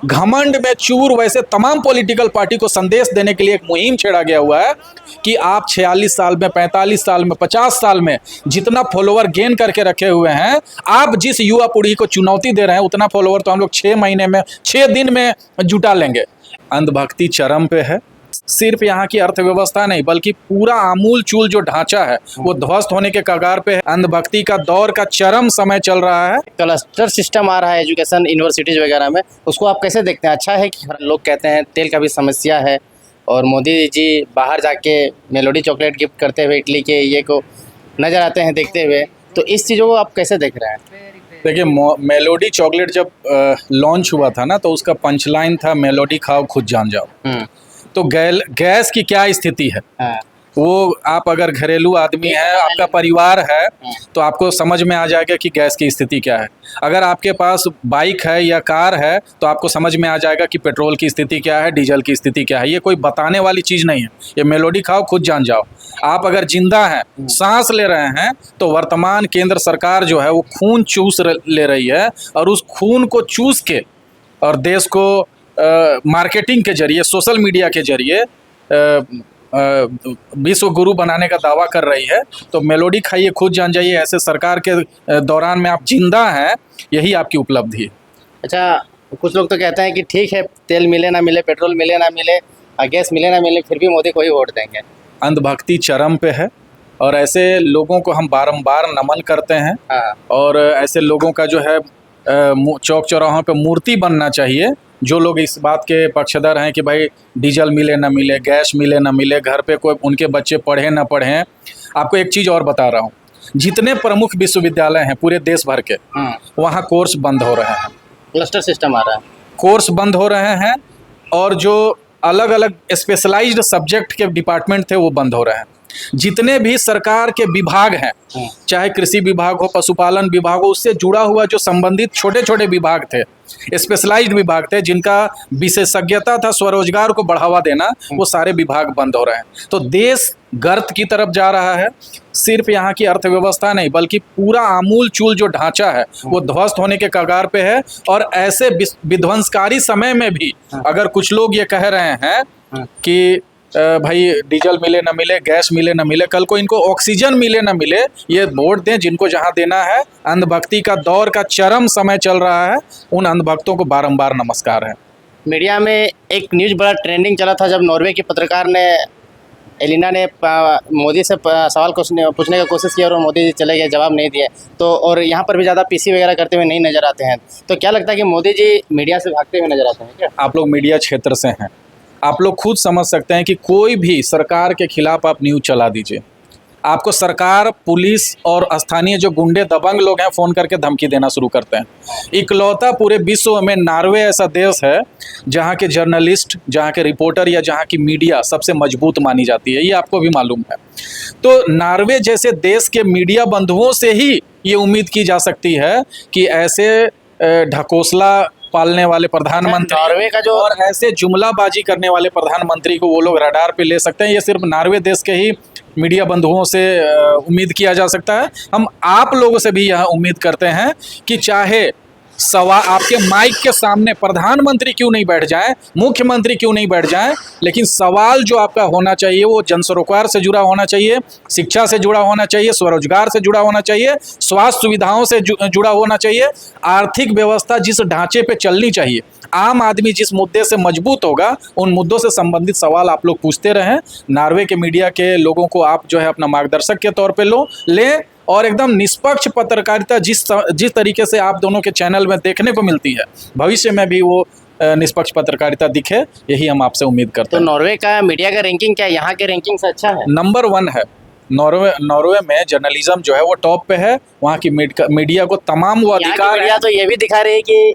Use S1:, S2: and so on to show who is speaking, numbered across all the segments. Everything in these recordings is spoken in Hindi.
S1: घमंड में चूर वैसे तमाम पॉलिटिकल पार्टी को संदेश देने के लिए एक मुहिम छेड़ा गया हुआ है कि आप 46 साल में, 45 साल में, 50 साल में जितना फॉलोवर गेन करके रखे हुए हैं, आप जिस युवा पीढ़ी को चुनौती दे रहे हैं उतना फॉलोवर तो हम लोग 6 महीने में, 6 दिन में जुटा लेंगे। अंधभक्ति चरम पे है। सिर्फ यहाँ की अर्थव्यवस्था नहीं बल्कि पूरा आमूल चूल जो ढांचा है वो ध्वस्त होने के कगार पे है। अंधभक्ति का दौर का चरम समय चल रहा है।
S2: क्लस्टर सिस्टम आ रहा है एजुकेशन यूनिवर्सिटीज वगैरह में, उसको आप कैसे देखते हैं? अच्छा है कि लोग कहते हैं तेल का भी समस्या है और मोदी जी बाहर जाके मेलोडी चॉकलेट गिफ्ट करते हुए इटली के ये को नजर आते हैं देखते हुए, तो इस चीज़ों को आप कैसे देख रहे हैं?
S1: देखिए, मेलोडी चॉकलेट जब लॉन्च हुआ था ना तो उसका पंचलाइन था मेलोडी खाओ खुद जान जाओ। तो गैस की क्या स्थिति है, वो आप अगर घरेलू आदमी है, आपका परिवार है, तो आपको समझ में आ जाएगा कि गैस की स्थिति क्या है। अगर आपके पास बाइक है या कार है तो आपको समझ में आ जाएगा कि पेट्रोल की स्थिति क्या है, डीजल की स्थिति क्या है। ये कोई बताने वाली चीज़ नहीं है, ये मेलोडी खाओ खुद जान जाओ। आप अगर जिंदा हैं, सांस ले रहे हैं, तो वर्तमान केंद्र सरकार जो है वो खून चूस ले रही है और उस खून को चूस के और देश को मार्केटिंग के जरिए, सोशल मीडिया के जरिए विश्व गुरु बनाने का दावा कर रही है। तो मेलोडी खाइए खुद जान जाइए, ऐसे सरकार के दौरान में आप जिंदा हैं, यही आपकी उपलब्धि है।
S2: अच्छा, कुछ लोग तो कहते हैं कि ठीक है तेल मिले ना मिले, पेट्रोल मिले ना मिले, गैस मिले ना मिले, फिर भी मोदी को ही वोट देंगे।
S1: अंधभक्ति चरम पे है और ऐसे लोगों को हम बारंबार नमन करते हैं। और ऐसे लोगों का जो है चौक चौराहों पे मूर्ति बनना चाहिए। जो लोग इस बात के पक्षधर हैं कि भाई डीजल मिले ना मिले, गैस मिले ना मिले, घर पे कोई उनके बच्चे पढ़े ना पढ़ें। आपको एक चीज़ और बता रहा हूँ, जितने प्रमुख विश्वविद्यालय हैं पूरे देश भर के, वहाँ कोर्स बंद हो रहे हैं।
S2: क्लस्टर सिस्टम आ रहा है,
S1: कोर्स बंद हो रहे हैं और जो अलग अलग स्पेशलाइज्ड सब्जेक्ट के डिपार्टमेंट थे वो बंद हो रहे हैं। जितने भी सरकार के विभाग हैं, चाहे कृषि विभाग हो, पशुपालन विभाग हो, उससे जुड़ा हुआ जो संबंधित छोटे छोटे विभाग थे, स्पेशलाइज्ड विभाग थे, जिनका विशेषज्ञता था स्वरोजगार को बढ़ावा देना, वो सारे विभाग बंद हो रहे हैं। तो देश गर्त की तरफ जा रहा है। सिर्फ यहाँ की अर्थव्यवस्था नहीं बल्कि पूरा आमूल चूल जो ढांचा है वो ध्वस्त होने के कगार पे है। और ऐसे विध्वंसकारी समय में भी अगर कुछ लोग ये कह रहे हैं कि भाई डीजल मिले ना मिले, गैस मिले ना मिले, कल को इनको ऑक्सीजन मिले ना मिले, ये वोट दें जिनको जहां देना है। अंधभक्ति का दौर का चरम समय चल रहा है, उन अंधभक्तों को बारंबार नमस्कार है।
S2: मीडिया में एक न्यूज़ बड़ा ट्रेंडिंग चला था जब नॉर्वे की पत्रकार ने, एलिना ने मोदी से सवाल पूछने का कोशिश किया और मोदी जी चले गए, जवाब नहीं दिए। तो और यहाँ पर भी ज़्यादा पीसी वगैरह करते हुए नहीं नज़र आते हैं। तो क्या लगता है कि मोदी जी मीडिया से भागते हुए नजर आते हैं क्या?
S1: आप लोग मीडिया क्षेत्र से हैं, आप लोग खुद समझ सकते हैं कि कोई भी सरकार के खिलाफ आप न्यूज़ चला दीजिए, आपको सरकार, पुलिस और स्थानीय जो गुंडे दबंग लोग हैं फ़ोन करके धमकी देना शुरू करते हैं। इकलौता पूरे विश्व में नॉर्वे ऐसा देश है जहाँ के जर्नलिस्ट, जहाँ के रिपोर्टर या जहाँ की मीडिया सबसे मजबूत मानी जाती है, ये आपको भी मालूम है। तो नॉर्वे जैसे देश के मीडिया बंधुओं से ही ये उम्मीद की जा सकती है कि ऐसे ढकोसला पालने वाले प्रधानमंत्री,
S2: नॉर्वे का जो,
S1: और ऐसे जुमलाबाजी करने वाले प्रधानमंत्री को वो लोग रडार पे ले सकते हैं। ये सिर्फ नॉर्वे देश के ही मीडिया बंधुओं से उम्मीद किया जा सकता है। हम आप लोगों से भी यह उम्मीद करते हैं कि चाहे आपके माइक के सामने प्रधानमंत्री क्यों नहीं बैठ जाए, मुख्यमंत्री क्यों नहीं बैठ जाए, लेकिन सवाल जो आपका होना चाहिए वो जनसरोकार से जुड़ा होना चाहिए, शिक्षा से जुड़ा होना चाहिए, स्वरोजगार से जुड़ा होना चाहिए, स्वास्थ्य सुविधाओं से जुड़ा होना चाहिए, आर्थिक व्यवस्था जिस ढांचे पे चलनी चाहिए, आम आदमी जिस मुद्दे से मजबूत होगा, उन मुद्दों से संबंधित सवाल आप लोग पूछते रहें। नॉर्वे के मीडिया के लोगों को आप जो है अपना मार्गदर्शक के तौर पे लें और एकदम निष्पक्ष पत्रकारिता जिस तरीके से आप दोनों के चैनल में देखने को मिलती है, भविष्य में भी वो निष्पक्ष पत्रकारिता दिखे, यही हम आपसे उम्मीद करते हैं।
S2: तो नॉर्वे का मीडिया का रैंकिंग क्या यहाँ के रैंकिंग से अच्छा है?
S1: नंबर 1 है। नॉर्वे में जर्नलिज्म जो है वो टॉप पे है। वहाँ की मीडिया को तमाम वो अधिकार
S2: मीडिया तो ये भी दिखा रही है कि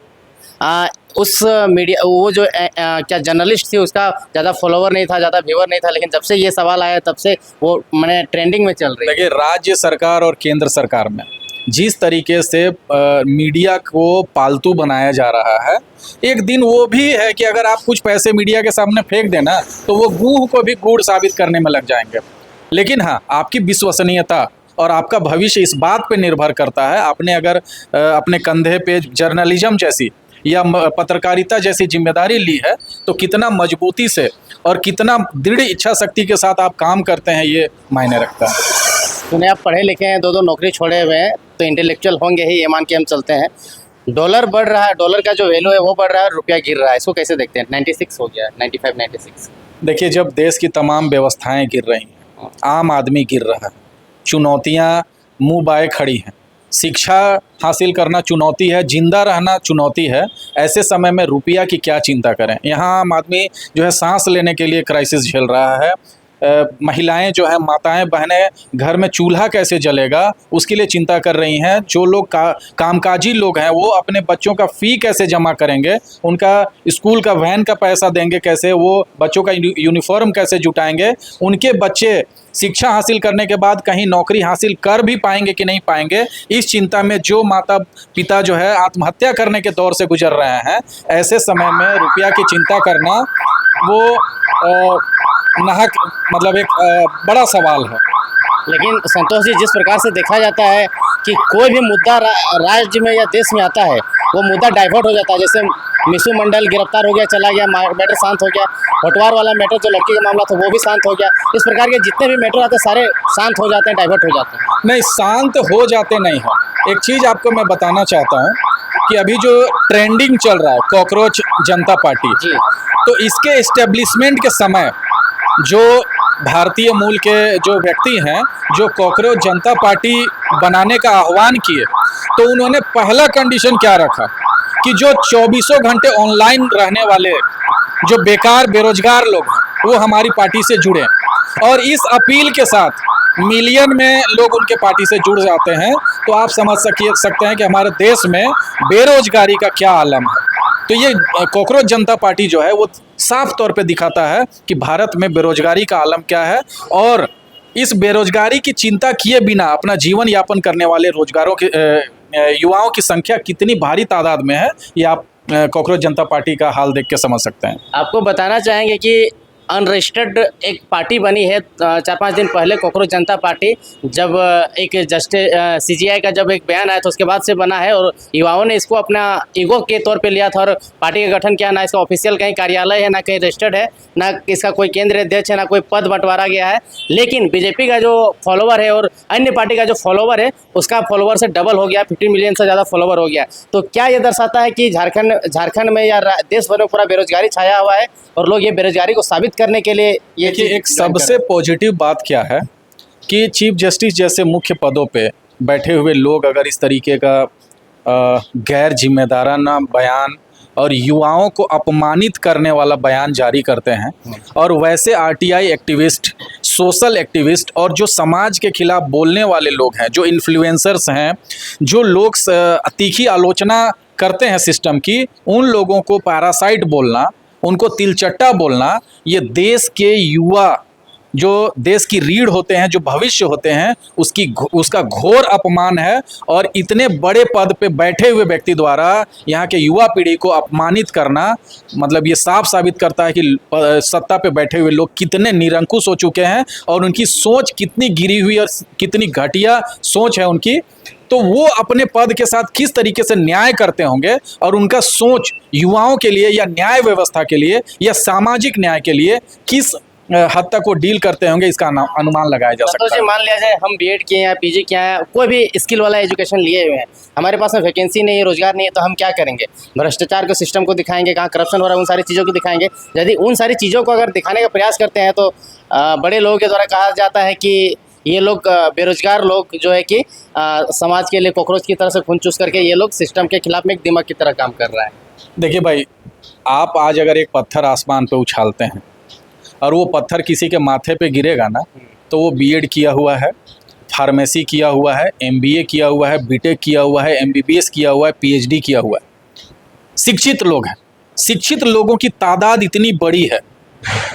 S2: उस मीडिया, वो जो क्या जर्नलिस्ट थी उसका ज़्यादा फॉलोवर नहीं था, ज़्यादा व्यूअर नहीं था, लेकिन जब से ये सवाल आया तब से वो मैंने ट्रेंडिंग में चल रही है।
S1: देखिए, राज्य सरकार और केंद्र सरकार में जिस तरीके से मीडिया को पालतू बनाया जा रहा है, एक दिन वो भी है कि अगर आप कुछ पैसे मीडिया के सामने फेंक देना तो वो गूह को भी गूढ़ साबित करने में लग जाएंगे। लेकिन हाँ, आपकी विश्वसनीयता और आपका भविष्य इस बात पे निर्भर करता है। आपने अगर अपने कंधे पे जर्नलिज्म जैसी या पत्रकारिता जैसी जिम्मेदारी ली है, तो कितना मजबूती से और कितना दृढ़ इच्छा शक्ति के साथ आप काम करते हैं, ये मायने रखता है।
S2: सुने आप पढ़े लिखे हैं, दो नौकरी छोड़े हुए हैं, तो इंटेलेक्चुअल होंगे ही, ये मान के हम चलते हैं। डॉलर बढ़ रहा है, डॉलर का जो वैल्यू है वो बढ़ रहा है, रुपया गिर रहा है, इसको कैसे देखते हैं? 96 हो गया, 95, 96।
S1: देखिए, जब देश की तमाम व्यवस्थाएं गिर रही हैं, आम आदमी गिर रहा है, चुनौतियां मुंह बाए खड़ी हैं, शिक्षा हासिल करना चुनौती है, जिंदा रहना चुनौती है, ऐसे समय में रुपया की क्या चिंता करें। यहाँ आम आदमी जो है सांस लेने के लिए क्राइसिस झेल रहा है। महिलाएं जो है, माताएं बहनें, घर में चूल्हा कैसे जलेगा उसके लिए चिंता कर रही हैं। जो लोग कामकाजी लोग हैं, वो अपने बच्चों का फ़ी कैसे जमा करेंगे, उनका स्कूल का वैन का पैसा देंगे कैसे, वो बच्चों का यूनिफॉर्म कैसे जुटाएंगे, उनके बच्चे शिक्षा हासिल करने के बाद कहीं नौकरी हासिल कर भी पाएंगे कि नहीं पाएंगे, इस चिंता में जो माता पिता जो है आत्महत्या करने के दौर से गुजर रहे हैं, ऐसे समय में रुपया की चिंता करना वो नाहक मतलब एक बड़ा सवाल है।
S2: लेकिन संतोष जी, जिस प्रकार से देखा जाता है कि कोई भी मुद्दा राज्य में या देश में आता है, वो मुद्दा डाइवर्ट हो जाता है। जैसे मिशु मंडल गिरफ्तार हो गया, चला गया, मैटर शांत हो गया। होटवार वाला मैटर जो लड़की का मामला था वो भी शांत हो गया। इस प्रकार के जितने भी मैटर आते हैं सारे शांत हो जाते हैं, डाइवर्ट हो जाते हैं।
S1: नहीं, शांत हो जाते नहीं हैं। एक चीज़ आपको मैं बताना चाहता हूँ कि अभी जो ट्रेंडिंग चल रहा है कॉकरोच जनता पार्टी
S2: जी,
S1: तो इसके एस्टेब्लिशमेंट के समय जो भारतीय मूल के जो व्यक्ति हैं, जो कॉकरोच जनता पार्टी बनाने का आह्वान किए, तो उन्होंने पहला कंडीशन क्या रखा कि जो 24 घंटे ऑनलाइन रहने वाले जो बेकार बेरोजगार लोग हैं वो हमारी पार्टी से जुड़े। और इस अपील के साथ मिलियन में लोग उनके पार्टी से जुड़ जाते हैं, तो आप समझ सकते हैं कि हमारे देश में बेरोजगारी का क्या आलम है। तो ये कॉकरोच जनता पार्टी जो है वो साफ तौर पे दिखाता है कि भारत में बेरोजगारी का आलम क्या है, और इस बेरोजगारी की चिंता किए बिना अपना जीवन यापन करने वाले रोजगारों के युवाओं की संख्या कितनी भारी तादाद में है, ये आप कॉकरोच जनता पार्टी का हाल देख के समझ सकते हैं।
S2: आपको बताना चाहेंगे कि अनरजिस्टर्ड एक पार्टी बनी है 4-5 दिन पहले, कॉकरोच जनता पार्टी। जब एक CGI का जब एक बयान आया था उसके बाद से बना है, और युवाओं ने इसको अपना ईगो के तौर पे लिया था और पार्टी का गठन किया। ना इसका ऑफिशियल कहीं कार्यालय है, ना कहीं रजिस्टर्ड है, ना इसका कोई केंद्रीय अध्यक्ष है, ना कोई पद बंटवारा गया है। लेकिन बीजेपी का जो फॉलोवर है और अन्य पार्टी का जो फॉलोवर है उसका फॉलोवर से डबल हो गया, 15 मिलियन से ज़्यादा फॉलोवर हो गया। तो क्या ये दर्शाता है कि झारखंड में या देश भर में पूरा बेरोजगारी छाया हुआ है और लोग ये बेरोजगारी को साबित करने के लिए ये
S1: देखिए, एक सबसे पॉजिटिव बात क्या है कि चीफ जस्टिस जैसे मुख्य पदों पे बैठे हुए लोग अगर इस तरीके का गैर जिम्मेदाराना बयान और युवाओं को अपमानित करने वाला बयान जारी करते हैं, और वैसे RTI एक्टिविस्ट, सोशल एक्टिविस्ट और जो समाज के खिलाफ बोलने वाले लोग हैं, जो इन्फ्लुएंसर्स हैं, जो लोग तीखी आलोचना करते हैं सिस्टम की, उन लोगों को पैरासाइट बोलना, उनको तिलचट्टा बोलना, ये देश के युवा जो देश की रीढ़ होते हैं, जो भविष्य होते हैं, उसका घोर अपमान है। और इतने बड़े पद पे बैठे हुए व्यक्ति द्वारा यहाँ के युवा पीढ़ी को अपमानित करना, मतलब ये साफ साबित करता है कि सत्ता पे बैठे हुए लोग कितने निरंकुश हो चुके हैं और उनकी सोच कितनी गिरी हुई और कितनी घटिया सोच है उनकी। तो वो अपने पद के साथ किस तरीके से न्याय करते होंगे और उनका सोच युवाओं के लिए या न्याय व्यवस्था के लिए या सामाजिक न्याय के लिए किस हद तक वो डील करते होंगे, इसका अनुमान लगाया जा सकता है।
S2: मान लिया जाए हम B.Ed किए हैं, PG किए हैं, कोई भी स्किल वाला एजुकेशन लिए हुए हैं, हमारे पास में वैकेंसी नहीं है, रोजगार नहीं है, तो हम क्या करेंगे? भ्रष्टाचार के सिस्टम को दिखाएंगे, कहाँ करप्शन हो रहा है, उन सारी चीज़ों को दिखाएंगे। यदि उन सारी चीज़ों को अगर दिखाने का प्रयास करते हैं तो बड़े लोगों के द्वारा कहा जाता है कि ये लोग बेरोजगार लोग जो है कि समाज के लिए कॉकरोच की तरह से खून चूस करके ये लोग सिस्टम के खिलाफ में एक दिमाग की तरह काम कर रहा है।
S1: देखिए भाई, आप आज अगर एक पत्थर आसमान पे उछालते हैं और वो पत्थर किसी के माथे पे गिरेगा ना, तो वो B.Ed किया हुआ है, फार्मेसी किया हुआ है, MBA किया हुआ है, B.Tech किया हुआ है, MBBS किया हुआ है, PhD किया हुआ है, शिक्षित लोग हैं। शिक्षित लोगों की तादाद इतनी बड़ी है,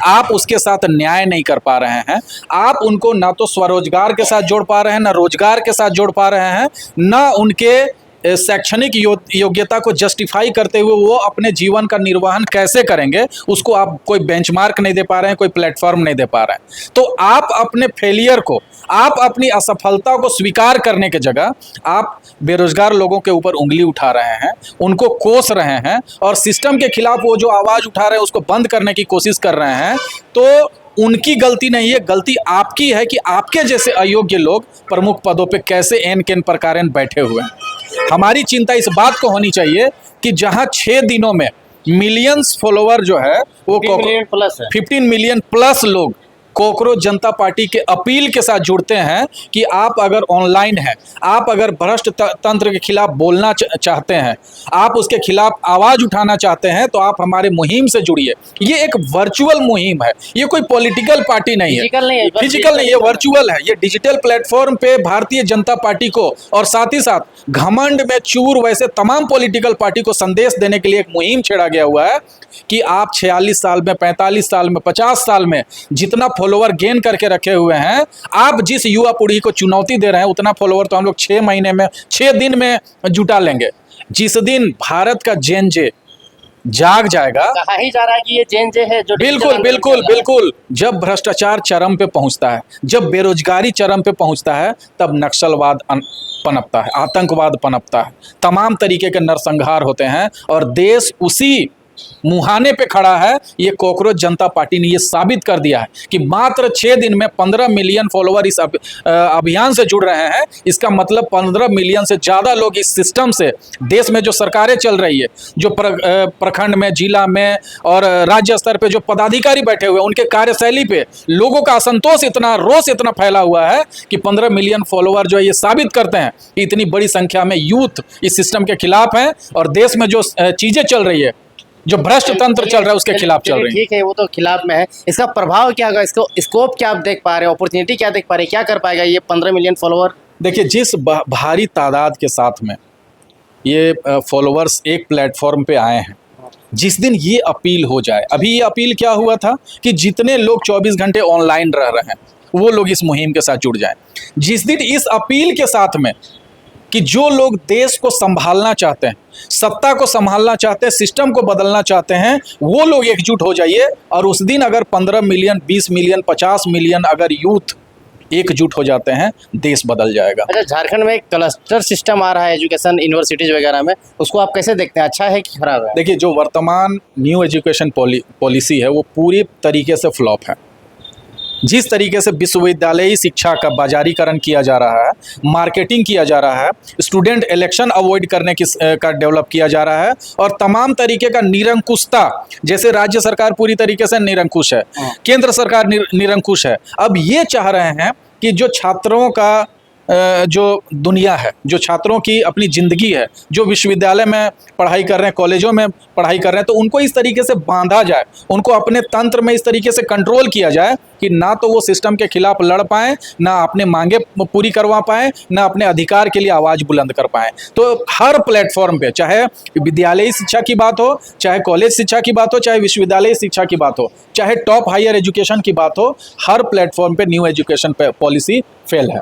S1: आप उसके साथ न्याय नहीं कर पा रहे हैं। आप उनको ना तो स्वरोजगार के साथ जोड़ पा रहे हैं, ना रोजगार के साथ जोड़ पा रहे हैं, ना उनके शैक्षणिक योग्यता को जस्टिफाई करते हुए वो अपने जीवन का निर्वहन कैसे करेंगे, उसको आप कोई बेंचमार्क नहीं दे पा रहे हैं, कोई प्लेटफॉर्म नहीं दे पा रहे हैं। तो आप अपने फेलियर को, आप अपनी असफलता को स्वीकार करने की जगह आप बेरोजगार लोगों के ऊपर उंगली उठा रहे हैं, उनको कोस रहे हैं और सिस्टम के खिलाफ वो जो आवाज़ उठा रहे हैं उसको बंद करने की कोशिश कर रहे हैं। तो उनकी गलती नहीं है, गलती आपकी है कि आपके जैसे अयोग्य लोग प्रमुख पदों पे कैसे एन केन प्रकार बैठे हुए हैं। हमारी चिंता इस बात को होनी चाहिए कि जहां 6 दिनों में मिलियंस फॉलोवर जो है वो 15 मिलियन प्लस लोग कॉकरोच जनता पार्टी के अपील के साथ जुड़ते हैं कि आप अगर ऑनलाइन हैं, आप अगर भ्रष्ट तंत्र के खिलाफ बोलना चाहते हैं, आप उसके खिलाफ आवाज़ उठाना चाहते हैं, तो आप हमारे मुहिम से जुड़िए। ये एक वर्चुअल मुहिम है, ये कोई पॉलिटिकल पार्टी नहीं है, फिजिकल नहीं, ये वर्चुअल है। ये डिजिटल प्लेटफॉर्म पे भारतीय जनता पार्टी को और साथ ही साथ घमंड में चूर वैसे तमाम पॉलिटिकल पार्टी को संदेश देने के लिए एक मुहिम छेड़ा गया हुआ है कि आप 46 साल में, 45 साल में, 50 साल में जितना फॉलोवर गेन करके रखे हुए हैं, आप जिस युवा पीढ़ी को चुनौती दे रहे हैं उतना फॉलोवर तो हम लोग 6 महीने में, 6 दिन में जुटा लेंगे। जिस दिन भारत का जेन जे जाग जाएगा,
S2: कहा ही जा रहा है कि ये जेन जे है जो
S1: बिल्कुल जब भ्रष्टाचार चरम पे पहुंचता है, जब बेरोजगारी चरम पे पहुंचता है, तब नक्सलवाद पनपता है, आतंकवाद पनपता है, तमाम तरीके के नरसंहार होते हैं और देश उसी मुहाने पे खड़ा है। ये कॉकरोच जनता पार्टी ने ये साबित कर दिया है कि मात्र 6 दिन में 15 मिलियन फॉलोवर इस अभियान से जुड़ रहे हैं। इसका मतलब 15 मिलियन से ज़्यादा लोग इस सिस्टम से, देश में जो सरकारें चल रही है, जो प्रखंड में, जिला में और राज्य स्तर पे जो पदाधिकारी बैठे हुए हैं, उनके कार्यशैली पे लोगों का असंतोष इतना, रोष इतना फैला हुआ है कि 15 मिलियन फॉलोवर जो है ये साबित करते हैं कि इतनी बड़ी संख्या में यूथ इस सिस्टम के खिलाफ हैं और देश में जो चीज़ें चल रही है, जो भ्रष्ट तंत्र चल रहा है, उसके खिलाफ चल रही है।
S2: ठीक है, वो तो खिलाफ में है। इसका प्रभाव क्या होगा, इसको स्कोप क्या आप देख पा रहे हैं, अपॉर्चुनिटी क्या देख पा रहे हैं, क्या कर पाएगा ये 15 मिलियन फॉलोवर?
S1: देखिए, जिस भारी तादाद के साथ में ये फॉलोवर्स एक प्लेटफॉर्म पे आए हैं, जिस दिन ये अपील हो जाए, अभी ये अपील क्या हुआ था कि जितने लोग 24 घंटे ऑनलाइन रह रहे हैं वो लोग इस मुहिम के साथ जुड़ जाएं। जिस दिन इस अपील के साथ में कि जो लोग देश को संभालना चाहते हैं, सत्ता को संभालना चाहते हैं, सिस्टम को बदलना चाहते हैं, वो लोग एकजुट हो जाइए और उस दिन अगर 15 मिलियन, 20 मिलियन, 50 मिलियन अगर यूथ एकजुट हो जाते हैं, देश बदल जाएगा।
S2: अच्छा, झारखंड में एक क्लस्टर सिस्टम आ रहा है एजुकेशन यूनिवर्सिटीज वगैरह में, उसको आप कैसे देखते हैं, अच्छा है कि खराब है?
S1: देखिए, जो वर्तमान न्यू एजुकेशन पॉलिसी है वो पूरी तरीके से फ्लॉप है। जिस तरीके से विश्वविद्यालयी शिक्षा का बाजारीकरण किया जा रहा है, मार्केटिंग किया जा रहा है, स्टूडेंट इलेक्शन अवॉइड करने का डेवलप किया जा रहा है और तमाम तरीके का निरंकुशता, जैसे राज्य सरकार पूरी तरीके से निरंकुश है, केंद्र सरकार निरंकुश है। अब ये चाह रहे हैं कि जो छात्रों का जो दुनिया है, जो छात्रों की अपनी ज़िंदगी है, जो विश्वविद्यालय में पढ़ाई कर रहे हैं, कॉलेजों में पढ़ाई कर रहे हैं, तो उनको इस तरीके से बांधा जाए, उनको अपने तंत्र में इस तरीके से कंट्रोल किया जाए कि ना तो वो सिस्टम के खिलाफ लड़ पाएँ, ना अपने मांगे पूरी करवा पाएँ, ना अपने अधिकार के लिए आवाज़ बुलंद कर पाएँ। तो हर प्लेटफॉर्म पे, चाहे विद्यालयी शिक्षा की बात हो, चाहे कॉलेज शिक्षा की बात हो, चाहे विश्वविद्यालयी शिक्षा की बात हो, चाहे टॉप हायर एजुकेशन की बात हो, हर प्लेटफॉर्म पे न्यू एजुकेशन पॉलिसी फेल है।